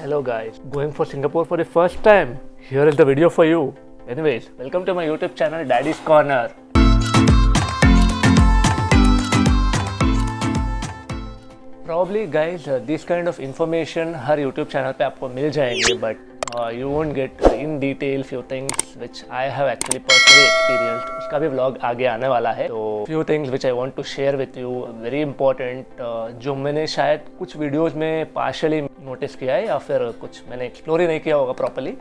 Hello guys, going for Singapore for the first time? Here is the video for you. Anyways, welcome to my YouTube channel Daddy's Corner. Probably guys, this kind of information her YouTube channel पे आपको मिल जाएंगे, but you won't get in detail few things which I have actually personally experienced. उसका भी vlog आगे आने वाला है. So few things which I want to share with you, very important, जो मैंने शायद कुछ videos में partially notice किया है या फिर कुछ मैंने explore ही नहीं किया होगा properly.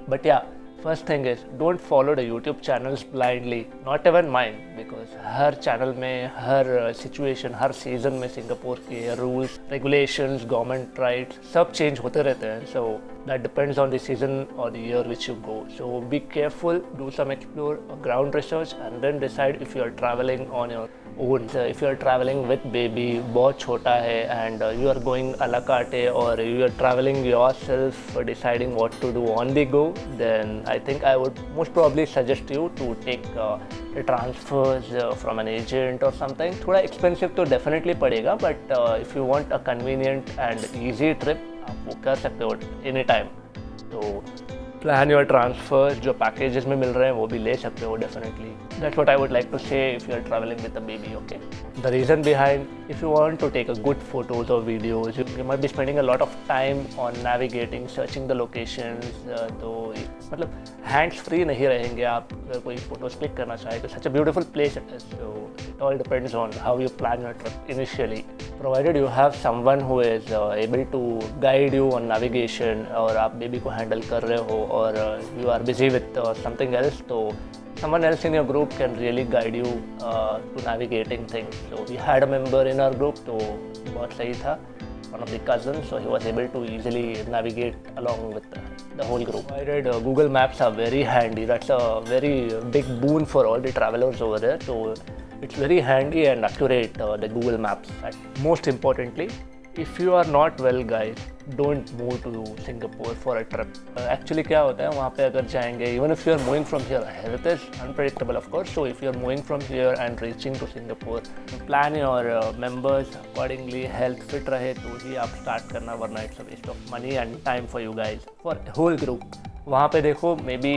But yeah, first thing is don't follow the YouTube channels blindly, not even mine, because her channel में हर situation, हर season में सिंगापुर के rules, regulations, government rights सब change होते रहते हैं. So that depends on the season or the year which you go. So be careful, do some explore, ground research, and then decide if you are traveling on your own. So if you are traveling with baby, बहुत छोटा है, and you are going a la carte, or you are traveling yourself, deciding what to do on the go, then I think I would most probably suggest you to take the transfers from an agent or something. थोड़ा expensive तो definitely पड़ेगा, but if you want a convenient and easy trip, आप वो कर सकते हो any time. तो plan your transfer, जो पैकेजेस में मिल रहे हैं वो भी ले सकते हो definitely. That's what I would like to say if you are travelling with a baby. Okay, the reason behind, if you want to take a good photos और videos, you might be spending a lot of time on navigating, searching the locations. तो मतलब hands free नहीं रहेंगे आप अगर कोई photos click करना चाहे तो. Such a beautiful place it is. So it all depends on how you plan your trip initially, provided you have someone who is able to guide you on navigation, और आप baby को handle कर रहे हो और you are busy with something else, तो someone else in your group can really guide you to navigating things. So we had a member in our group, तो बहुत सही था, one of the cousins, so he was able to easily navigate along with the whole group. Provided Google Maps are very handy. That's a very big boon for all the travelers over there. So it's very handy and accurate, the Google Maps. And most importantly, if you are not well guys, don't move to Singapore for a trip. Actually क्या होता है वहाँ पे अगर जाएंगे, even if you are moving from here, health is unpredictable of course. So if you are moving from here and reaching to Singapore, plan your members accordingly. Health fit रहे तो ही आप start करना, वरना it's a waste of money and time for you guys. For whole group, वहाँ पे देखो, may be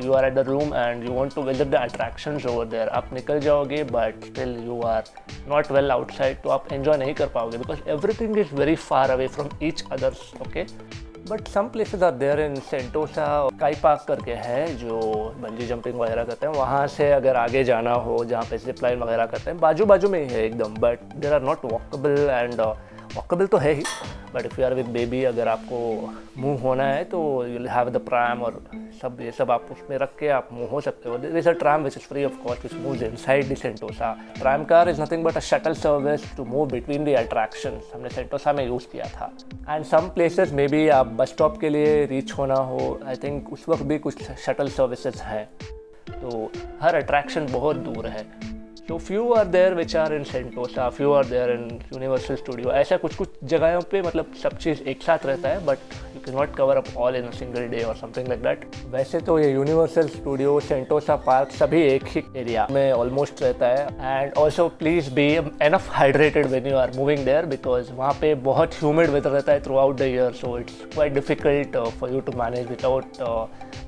you are at the room and you want to visit the attractions over there. आप निकल जाओगे but still you are not well outside, तो आप enjoy नहीं कर पाओगे because everything is very far away from each others. Okay, but some places are there in Sentosa. काई park करके है जो बंजी जंपिंग वगैरह करते हैं. वहाँ से अगर आगे जाना हो जहाँ पे जिप लाइन वगैरह करते हैं, बाजू बाजू में ही है एकदम, but there are not walkable. And walkable तो है ही, but if you are with baby, अगर आपको मूव होना है तो you will have the tram और सब, ये सब आप उसमें रख के आप मूव हो सकते हो. There is a tram which is free of cost which moves inside the Sentosa. Tram car is nothing but a shuttle service to move between the attractions. हमने सेंटोसा में यूज़ किया था. And some places may be आप bus stop के लिए reach होना हो, I think उस वक्त भी कुछ शटल सर्विसेज हैं. तो हर अट्रैक्शन बहुत दूर है. So few are there which are in Sentosa, few are there in Universal Studio. ऐसा कुछ कुछ जगहों पे मतलब सब चीज़ एक साथ रहता है, but you cannot cover up all in a single day or something like that. वैसे तो ये यूनिवर्सल स्टूडियो, सेंटोसा पार्क सभी एक ही एरिया में ऑलमोस्ट रहता है. And also please be enough hydrated when you are moving there, because वहाँ पे बहुत ह्यूमिड वेदर रहता है throughout the year. So it's quite difficult for you to manage without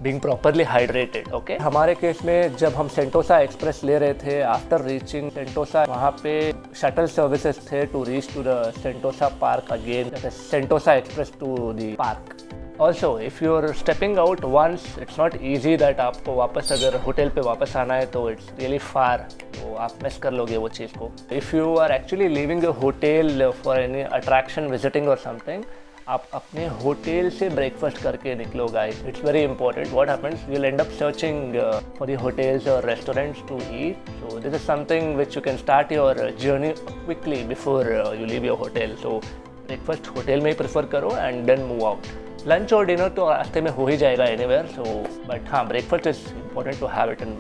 being properly hydrated. Okay, हमारे case में जब हम Sentosa express ले रहे थे, आफ्टर रीचिंग सेंटोसा, वहाँ पे शटल सर्विसेज थे to reach to the Sentosa park again, Sentosa express to the park. Also, if you're stepping out once, it's not easy that आपको वापस अगर होटल पे वापस आना है तो it's really far, तो आप मिस कर लोगे वो चीज़ को. If you are actually leaving the hotel for any attraction visiting or something, आप अपने होटल से ब्रेकफास्ट करके निकलो guys. It's very important. What happens, you will end up searching for the hotels और restaurants to eat. So this is something which you can start your journey quickly before you leave your hotel. So breakfast hotel में ही prefer करो and then move out. Lunch और dinner तो रास्ते में हो ही जाएगा एनीवेयर. सो बट हाँ, breakfast is important to have it in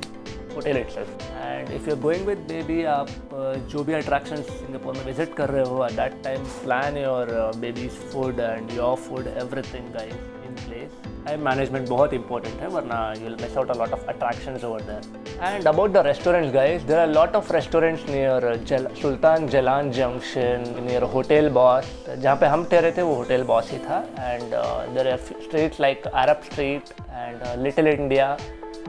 hotel itself. And if you are going with baby, आप जो भी अट्रैक्शन सिंगापुर में विजिट कर रहे हो, at that time plan your babies food and your food, everything guys in place. Time management बहुत important है, वरना you will miss out a lot of attractions over there. And about the restaurants guys, there are lot of restaurants near Sultan Jalan junction, near hotel Boss. जहाँ पे हम ठहरे थे वो hotel boss ही था। And there are streets like Arab street and little India.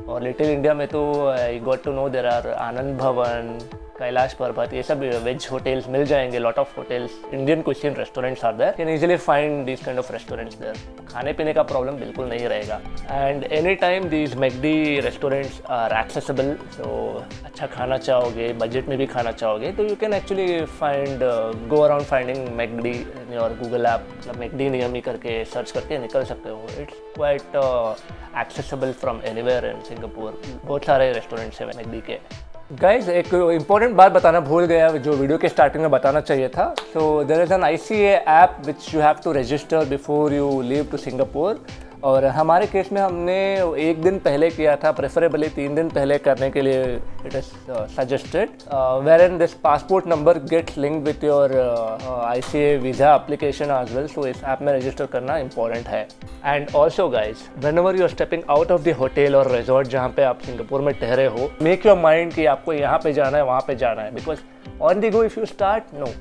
और little India में तो I got to know there are Anand Bhavan, Kailash Parvat, ये सब वेज होटल्स मिल जाएंगे। Lot of hotels, Indian cuisine restaurants are there, can easily find this kind of restaurants there. खाने पीने का प्रॉब्लम बिल्कुल नहीं रहेगा। And any time these McD restaurants are accessible. तो अच्छा खाना चाहोगे, बजट में भी खाना चाहोगे, तो you can actually find go around finding McD in your Google app. मतलब मैकडी नियमी करके सर्च करके निकल सकते हो। It's quite accessible from anywhere in Singapore. बहुत सारे रेस्टोरेंट्स हैं मैकडी के। गाइज एक इम्पॉर्टेंट बात बताना भूल गया जो वीडियो के स्टार्टिंग में बताना चाहिए था। So there is an ICA app which you have to register before you leave to Singapore. और हमारे केस में हमने एक दिन पहले किया था, प्रेफरेबली 3 दिन पहले करने के लिए it is suggested, where in this passport number gets linked with your ICA visa application as well. So इस ऐप में रजिस्टर करना इंपॉर्टेंट है। And also guys, whenever you are stepping out of the hotel और resort जहाँ पे आप Singapore में ठहरे हो, मेक योर माइंड कि आपको यहाँ पे जाना है, वहाँ पे जाना है। Because on the go if you start, no,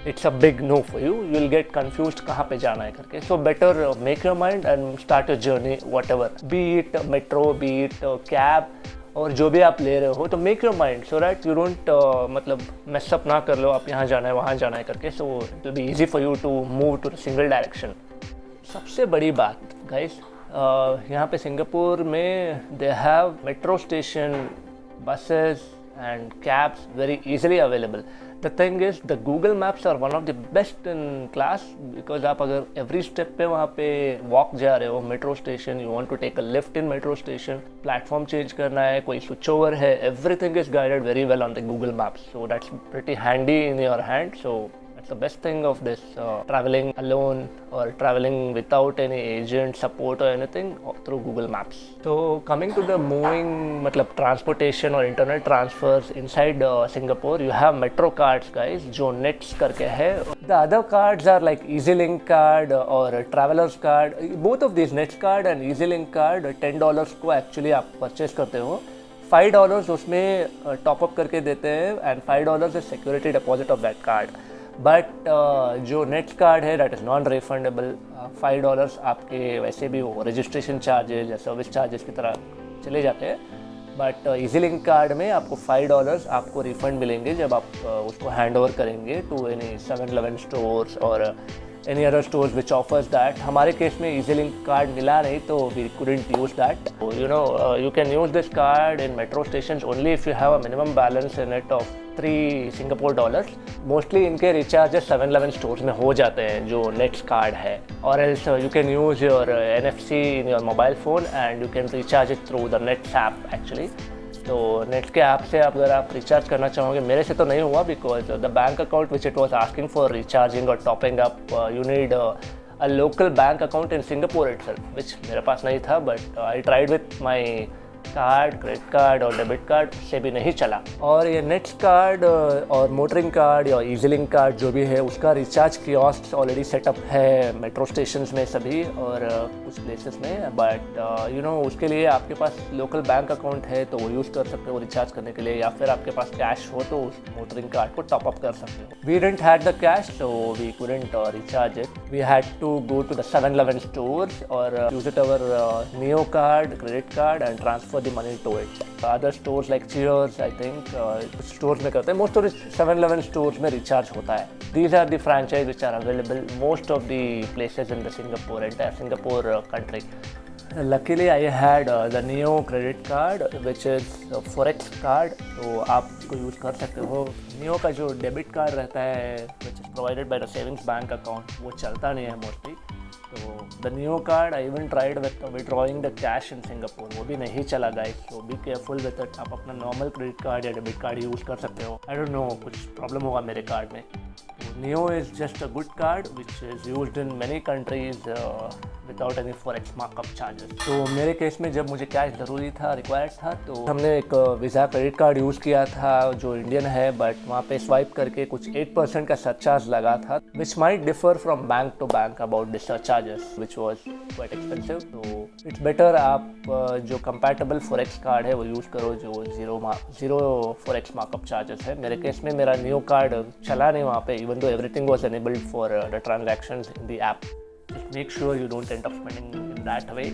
it's a big no for you. You'll get confused कहाँ पे जाना है करके. So better make your mind and start your journey whatever. Be it metro, be it cab, और जो भी आप ले रहे हो, तो make your mind so that you don't मतलब mess up ना कर लो आप यहाँ जाना है वहाँ जाना है करके. So it will be easy for you to move to the single direction. सबसे बड़ी बात guys, यहाँ पे सिंगापुर में they have metro station, buses and cabs very easily available. The thing is, the Google Maps are one of the best in class because आप अगर every step पे वहाँ पे walk जा रहे हो, metro station, you want to take a lift in metro station, platform change करना है, कोई switch over है, everything is guided very well on the Google Maps. So that's pretty handy in your hand. So that's the best thing of this traveling alone or traveling without any agent support or anything through Google Maps. So coming to the moving मतलब transportation or internet transfers inside Singapore, you have metro cards guys जो NETS करके है. The other cards are like EasyLink card or Travelers card. Both of these NETS card and EasyLink card $10 को actually आप purchase करते हो. $5 उसमें top up करके देते हैं and $5 is security deposit of that card. But जो नेट्स कार्ड है दैट इज़ नॉन रिफंडेबल. $5 आपके वैसे भी वो रजिस्ट्रेशन चार्जेज या सर्विस चार्जेस की तरह चले जाते हैं. बट EasyLink कार्ड में आपको $5 आपको रिफंड मिलेंगे जब आप उसको हैंड ओवर करेंगे टू एनी 7-Eleven स्टोर्स और any other stores which offers that. हमारे केस में EasyLink कार्ड मिला नहीं तो we couldn't use that. You know, you can use this card in metro stations only if you have a minimum balance in it of $3 mostly इनके recharges 7-Eleven stores में हो जाते हैं जो नेट्स कार्ड है. और else you can use your NFC in your mobile phone and you can recharge it through the nets app actually. तो net के ऐप से अगर आप रिचार्ज करना चाहोगे, मेरे से तो नहीं हुआ because the bank account which it was asking for recharging और topping up you need a local bank account in Singapore itself which मेरे पास नहीं था. But I tried with my card, credit card और डेबिट कार्ड से भी नहीं चला. और ये नेट्स कार्ड और मोटरिंग कार्ड या EasyLink कार्ड जो भी है उसका रिचार्ज कियोस्क ऑलरेडी सेटअप है मेट्रो स्टेशंस में सभी और कुछ प्लेसेस में. बट यू नो उसके लिए आपके पास लोकल बैंक अकाउंट है तो वो यूज़ कर सकते हो रिचार्ज करने के लिए, या फिर आपके पास कैश हो तो उस मोटरिंग कार्ड को टॉप अप कर सकते हो. We didn't had the cash so we couldn't recharge it. We had to go to the 7-Eleven stores or use it our Neo card, credit card and transfer the money to it. Other stores like Cheers, I think, stores में करते हैं. Most of the 7-Eleven stores में recharge होता है. These are the franchise which are available most of the places in the entire Singapore country. Luckily I had the Neo credit card which is Forex card, तो आप इसको use कर सकते हो. Neo का जो डेबिट कार्ड रहता है which is provided by the savings bank account वो चलता नहीं है मोस्टली. तो the Neo card I even tried with withdrawing the cash in Singapore, वो भी नहीं चला guys. So be careful with it. आप अपना नॉर्मल क्रेडिट कार्ड या डेबिट कार्ड यूज़ कर सकते हो. आई डोंट नो कुछ प्रॉब्लम होगा मेरे कार्ड में. Neo is just a good card which is used in many countries without any forex markup charges. तो मेरे केस में जब मुझे कैश ज़रूरी था, रिक्वायर्ड था, तो हमने एक वीज़ा क्रेडिट कार्ड यूज़ किया था जो इंडियन है, बट वहाँ पे स्वाइप करके कुछ 8% का सरचार्ज लगा था, which might differ from bank to bank about this surcharges which was quite expensive. तो इट्स बेटर आप जो कंपैटिबल फॉरेक्स कार्ड है वो यूज़ करो जो जीरो फॉरेक्स मार्कअप चार्जेस है। मेरे केस में मेरा न्यू कार्ड चला नहीं वहाँ पे, even though everything was enabled for the transactions in the app. Just make sure you don't end up spending in that way.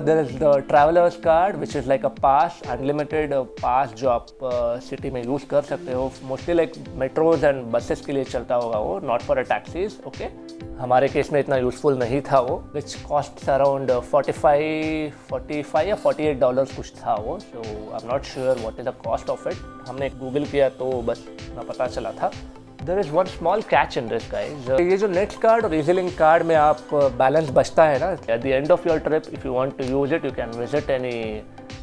There is the traveler's card which is like a pass, unlimited pass जो आप city में use कर सकते हो, mostly like metros and buses के लिए चलता होगा वो, not for a taxis. Okay, हमारे केस में इतना यूज़फुल नहीं था वो, विच कॉस्ट अराउंड 45 या $48 कुछ था वो। So I am not sure what is the cost of it. हमने गूगल किया तो बस इतना पता चला था। There is one small catch in this, guys. ये जो नेट कार्ड और EasyLink कार्ड में आप बैलेंस बचता है ना, at the end of your trip, if you want to use it, you can visit any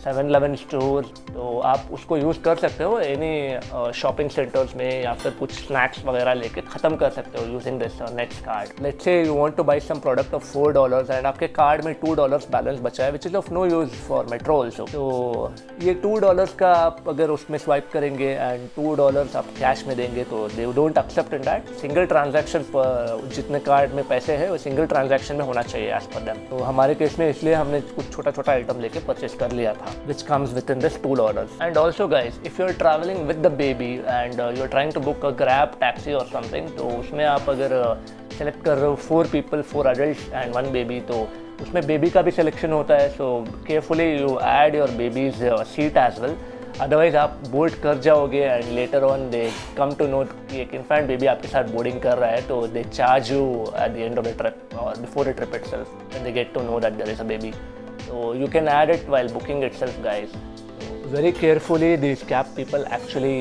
7-Eleven store, तो आप उसको यूज़ कर सकते हो एनी शॉपिंग सेंटर्स में, या फिर कुछ स्नैक्स वगैरह लेके ख़त्म कर सकते हो using this net card. Let's say you want to buy some product of $4 and आपके कार्ड में $2 बैलेंस बचा है, which is of no use for metro also. तो ये $2 का आप अगर उसमें स्वाइप करेंगे एंड $2 आप कैश में देंगे तो they don't accept in that. Single transaction पर जितने कार्ड में पैसे है वो सिंगल ट्रांजैक्शन में होना चाहिए एज पर देम। तो हमारे केस में इसलिए हमने कुछ छोटा छोटा आइटम लेके परचेज कर लिया था, which comes within this $2. And also guys, if you're traveling with the baby and you're trying to book a Grab taxi or something, तो उसमें आप अगर सेलेक्ट कर रहे हो 4 people, 4 adults and 1 baby, तो उसमें बेबी का भी सिलेक्शन होता है। So carefully you add your babies seat as well, otherwise आप बोर्ड कर जाओगे and later on they come to know कि एक इन्फेंट बेबी आपके साथ बोर्डिंग कर रहा है, तो they charge you at the end of the trip और before the trip itself and they get to know that there is a baby. So you can add it while booking itself, guys. So very carefully these cab people actually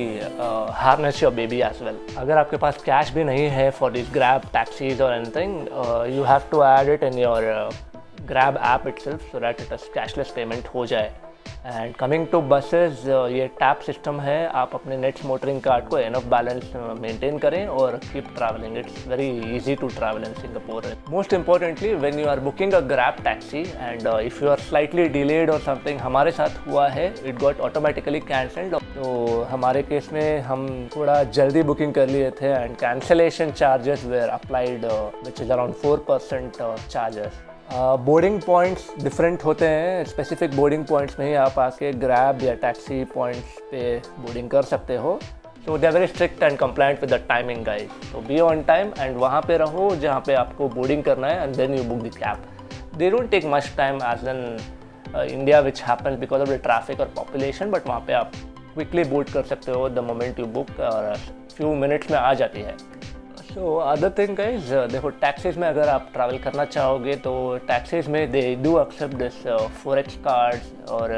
harness your baby as well. अगर आपके पास cash भी नहीं है for these Grab taxis or anything, you have to add it in your Grab app itself so that it is cashless payment हो जाए। And coming to buses, ये tap system है, आप अपने नेट्स मोटरिंग कार्ड को enough balance maintain करें और keep travelling. It's very easy to travel in Singapore. Most importantly when you are booking a Grab taxi and if you are slightly delayed और something, हमारे साथ हुआ है, it got automatically cancelled. तो हमारे case में हम थोड़ा जल्दी बुकिंग कर लिए थे and cancellation charges were applied which is around 4% charges. Boarding points different होते हैं, स्पेसिफिक बोर्डिंग पॉइंट्स में ही आप आके ग्रैब या टैक्सी पॉइंट्स पे बोर्डिंग कर सकते हो। So they are very strict and compliant with the timing, guys. तो बी ऑन टाइम एंड वहाँ पे रहो जहाँ पे आपको बोर्डिंग करना है and then you book the cab. They don't take much time as in India which happens because of the traffic और पॉपुलेशन, बट वहाँ पे आप क्विकली बोर्ड कर सकते हो द मोमेंट यू बुक और फ्यू मिनट्स में आ जाती है। सो अदर थिंग गाइज, देखो टैक्सीज में अगर आप ट्रैवल करना चाहोगे तो टैक्सीज में they do accept this forex cards और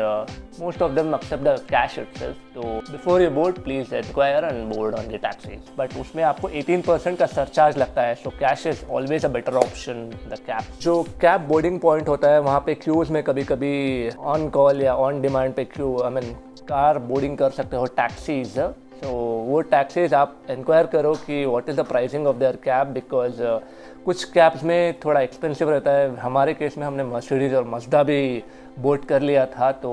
most of them accept the cash itself. तो before you board please enquire and board on the taxis, but उसमें आपको 18% का सरचार्ज लगता है। So cash is always a better option the cab. जो cab boarding point होता है वहाँ पे क्यूज में कभी कभी ऑन कॉल या ऑन डिमांड पे क्यू कार बोर्डिंग कर सकते हो टैक्सीज। तो वो टैक्सीज आप इंक्वायर करो कि what is the pricing of their cab, because कुछ कैब्स में थोड़ा एक्सपेंसिव रहता है। हमारे केस में हमने मर्सिडीज और मज़दा भी बोर्ड कर लिया था। तो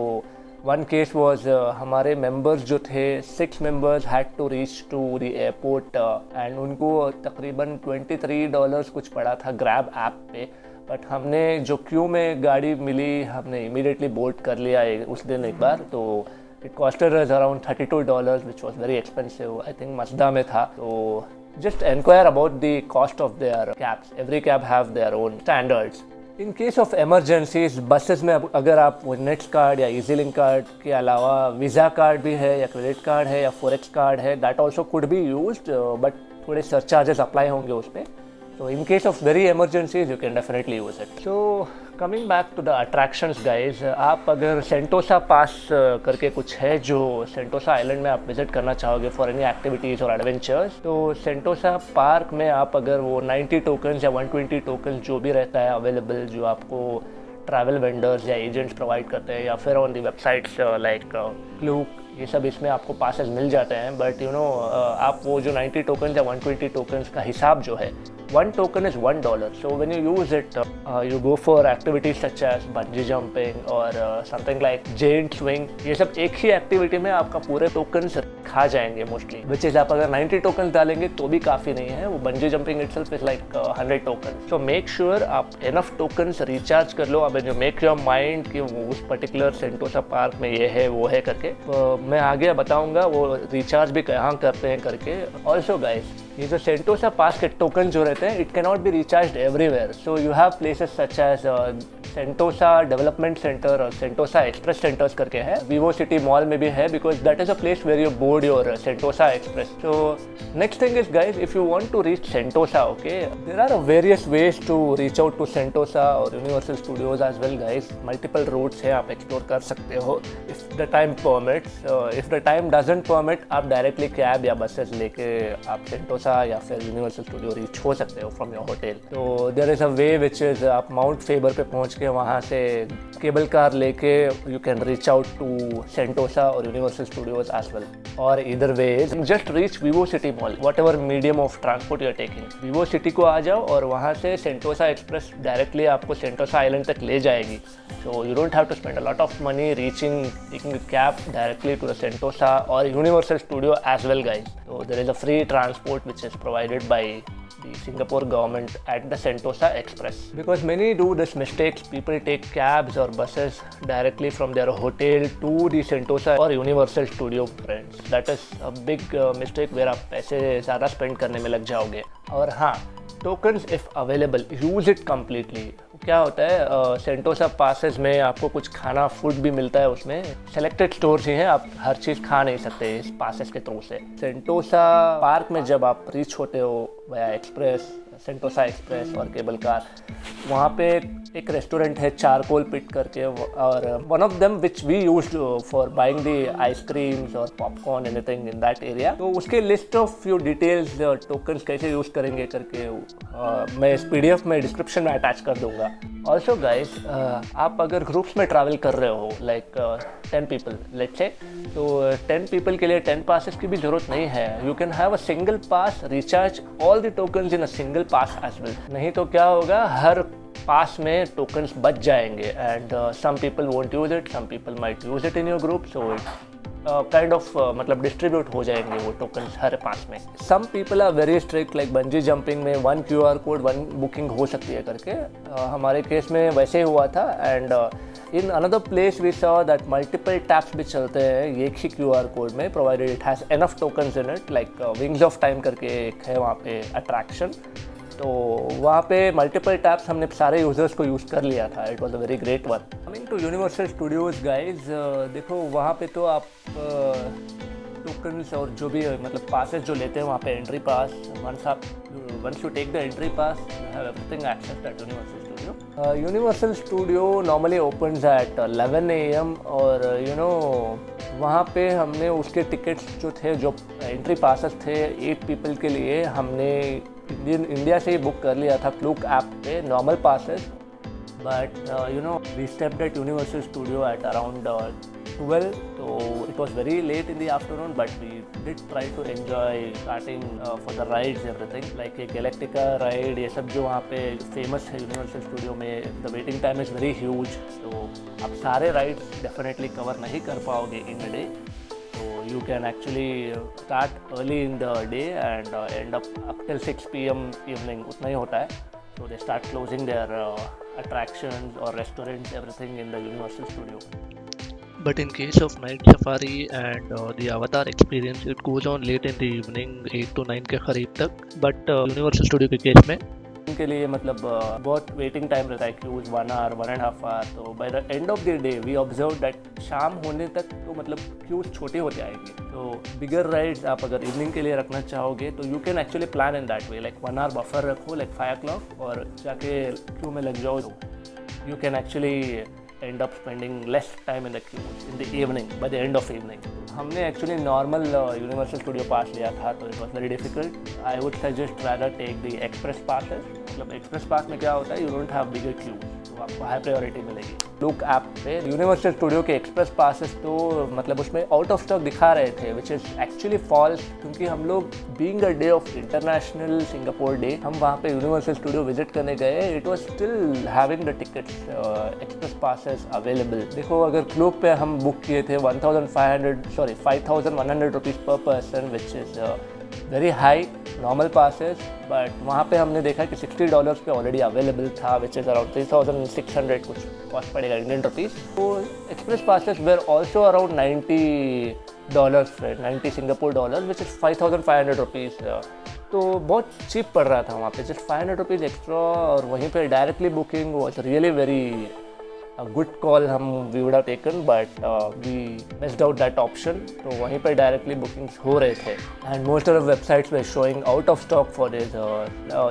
वन केस वॉज हमारे मेंबर्स जो थे 6 members had to reach to the airport and उनको तकरीबन $23 कुछ पड़ा था ग्रैब ऐप पे, बट हमने जो क्यू में गाड़ी मिली हमने इमीडिएटली बोर्ड कर लिया उस दिन एक बार। तो it costed us around $32, which was very expensive. I think Mazda में था। तो just inquire about the cost of their cabs. Every cab have their own standards. In case of emergencies, buses में अगर आप नेट्स कार्ड या EasyLink card के अलावा visa card भी है या क्रेडिट कार्ड है या फॉरेक्स कार्ड है, that also could be used, but थोड़े सरचार्जेस अप्लाई होंगे उस पर। So in case of very emergencies, you can definitely use it. So coming back to the attractions, guys, आप अगर सेंटोसा पास करके कुछ है जो सेंटोसा आइलैंड में आप विजिट करना चाहोगे फॉर एनी एक्टिविटीज़ और एडवेंचर्स, तो सेंटोसा पार्क में आप अगर वो 90 टोकन्स या 120 टोकन्स जो भी रहता है अवेलेबल, जो आपको ट्रैवल वेंडर्स या एजेंट्स प्रोवाइड करते हैं या फिर on the websites like Klook, ये सब इसमें आपको पासेस मिल जाते हैं। बट यू नो आप वो जो 90 टोकन्स या 120 टोकन्स का हिसाब जो है one token is $1. So when you use it, you go for activities such as bungee jumping or something like giant swing. ये सब एक ही एक्टिविटी में आपका पूरे टोकन्स खा जाएंगे मोस्टली, विच इज आप अगर 90 टोकन डालेंगे तो भी काफ़ी नहीं है। वो bungee jumping itself is like 100 token. So make sure आप इनफ टोकन्स रिचार्ज कर लो। अब जो मेक योर माइंड कि वो उस पर्टिकुलर सेंटोसा पार्क में ये है वो है करके, मैं आगे बताऊंगा वो रिचार्ज भी कहाँ करते हैं करके। ऑल्सो गाइस, ये जो सेंटोसा पास के टोकन जो रहते हैं, it can not be recharge everywhere. So you have places such as Sentosa Development Centre और सेंटोसा एक्सप्रेस सेंटर्स करके है। वीवो सिटी मॉल में भी है, because that is a place where you board your Sentosa Express. So next thing is guys, if you want to reach Sentosa, okay, there are various ways to reach out to Sentosa और Universal Studios as well guys. Multiple roots हैं, आप explore कर सकते हो if the time permits. If the time doesn't permit, आप directly cab या buses लेके आप सेंटोसा या फिर यूनिवर्सल स्टूडियो रीच हो सकते हो फ्रॉम योर होटल। तो there is a way which is आप माउंट फेबर पे पहुंच के वहाँ से केबल कार लेके you can reach out to Sentosa और यूनिवर्सल स्टूडियोज एज वेल। और इधर we just reach Vivo City mall, whatever medium of transport you are taking. Vivo City को आ जाओ और वहाँ से सेंटोसा एक्सप्रेस डायरेक्टली आपको सेंटोसा आइलैंड तक ले जाएगी। So you don't have to spend a lot of money taking a cab directly to the Sentosa or Universal Studio as well, guys. So there is a free transport which is provided by the Singapore government at the Sentosa Express. Because many do this mistakes, people take cabs or buses directly from their hotel to the Sentosa or Universal Studio, friends. That is a big mistake where आप पैसे ज़्यादा spend करने में लग जाओगे। और हाँ, tokens if available, use it completely. क्या होता है, सेंटोसा पासेस में आपको कुछ खाना फूड भी मिलता है, उसमें सेलेक्टेड स्टोर्स ही हैं, आप हर चीज़ खा नहीं सकते इस पासेस के थ्रू से। सेंटोसा पार्क में जब आप रीच होते हो वाया एक्सप्रेस, सेंटोसा एक्सप्रेस और केबल कार, वहाँ पे एक रेस्टोरेंट है चारकोल पिट करके, और one of them which we used for buying the ice creams और popcorn anything in that area. तो उसके list of few details tokens कैसे यूज़ करेंगे करके मैं इस PDF में डिस्क्रिप्शन में अटैच कर दूंगा। ऑल्सो गाइस, आप अगर ग्रुप्स में ट्रैवल कर रहे हो लाइक 10 पीपल लेट्स से, तो 10 पीपल के लिए 10 पासेस की भी ज़रूरत नहीं है। You can have a single pass, recharge all the tokens in a single pass as well. नहीं तो क्या होगा, हर पास में टोकन्स बच जाएंगे and some people won't use it, some people might use it in your group. So it kind of मतलब distribute हो जाएंगे वो टोकन्स हर पास में। Some people are very strict, like bungee jumping में 1 QR कोड 1 बुकिंग हो सकती है करके। हमारे केस में वैसे ही हुआ था। And in another place we saw that multiple taps भी चलते हैं एक ही QR कोड में, provided it has enough tokens in it. Like wings of time करके एक है वहाँ पे अट्रैक्शन, तो वहाँ पे मल्टीपल टैप्स हमने सारे यूजर्स को यूज़ कर लिया था। It was a very great one. Coming to Universal Studios guys, देखो वहाँ पे तो आप टोकन्स और जो भी मतलब पासेस जो लेते हैं वहाँ पे entry pass, once you take the entry pass you have everything access at Universal Studio. Universal Studio normally opens at 11 AM और वहाँ पे हमने उसके टिकट्स जो थे, जो एंट्री पासेस थे 8 पीपल के लिए, हमने इंडिया से ही बुक कर लिया था क्लूक ऐप पे, normal passes. But we stepped at Universal Studio at around 12, so it was very late in the afternoon, but we did try to enjoy starting for the rides everything, like a Galactica ride, ये सब जो वहाँ पे famous है universal studio में। the waiting time is very huge, so आप सारे rides definitely cover नहीं कर पाओगे in a day, so you can actually start early in the day and end up till 6 PM evening, उतना ही होता है। so they start closing their attractions or restaurants, everything in the Universal Studio. But in case of night safari and the avatar experience, it goes on late in the evening, 8 to 9 के करीब तक। But Universal Studio के केस में उनके लिए मतलब बहुत वेटिंग टाइम रहता है, क्यूज 1 hour 1.5 hour। तो by the end of the day we observe that शाम होने तक तो मतलब क्यूज छोटे होते आएंगे। तो बिगर राइड्स आप अगर इवनिंग के लिए रखना चाहोगे तो you can actually plan in that way, like 1 hour buffer रखो, लाइक 5 o'clock, और जाके क्यू में लग जाओ। You can actually end up spending less time in the queues in the evening, by the end of evening. हमने actually normal Universal Studio pass लिया था, तो it was very difficult. I would suggest rather take the express passes। मतलब express pass में क्या होता है, you don't have bigger queues, तो आपको हाई प्रायोरिटी मिलेगी। लुक ऐप पे यूनिवर्सल स्टूडियो के एक्सप्रेस पासेस तो मतलब उसमें आउट ऑफ स्टॉक दिखा रहे थे, विच इज़ एक्चुअली फॉल्स, क्योंकि हम लोग being a day of international Singapore day, हम वहाँ पे यूनिवर्सल स्टूडियो विजिट करने गए, it was still having the tickets express passes available. देखो अगर क्लूक पे हम बुक किए थे 5,100 रुपीज़ पर person, which is very high normal passes, but वहाँ पे हमने देखा कि $60 पे ऑलरेडी अवेलेबल था, विच इज़ अराउंड 3,600 कुछ कॉस्ट पड़ेगा इंडियन रुपीज़। तो express passes were also around $90 Singapore dollar, which is 5,500 rupees. तो बहुत चीप पड़ रहा था वहाँ पे, जस्ट 500 रुपीज़ एक्स्ट्रा, और वहीं पे directly booking was really very good call we would have taken, but we missed out that option. तो वहीं पर डायरेक्टली बुकिंग्स हो रहे थे, and most of the websites were showing out of stock for this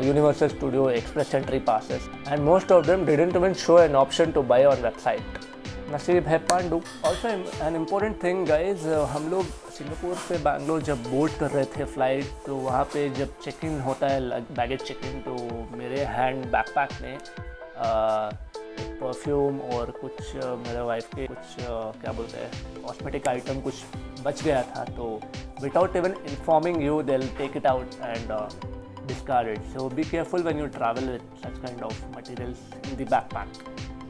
Universal Studio express entry passes, and most of them didn't even show an option to buy on website. नसीब है पांडु। Also an important thing guys, हम लोग Singapore से बैंगलोर जब board कर रहे थे फ्लाइट, तो वहाँ पे जब चेक इन होता है, बैगेज चेक इन, तो मेरे हैंड बैकपैक में परफ्यूम और कुछ मेरे वाइफ के कुछ क्या बोलते हैं कॉस्मेटिक आइटम कुछ बच गया था। तो without even informing you they will take it out and discard it. So be careful when you travel with such kind of materials in the backpack.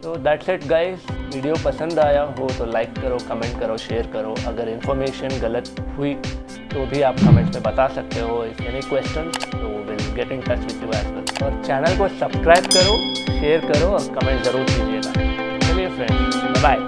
तो दैट्स इट गाइस। वीडियो पसंद आया हो तो लाइक करो, comment करो, share करो। अगर information गलत हुई तो भी आप कमेंट्स में बता सकते हो। इफ एनी क्वेश्चन तो will get in touch with you as well. और चैनल को सब्सक्राइब करो, शेयर करो और कमेंट ज़रूर कीजिएगा। चलिए फ्रेंड्स, बाय।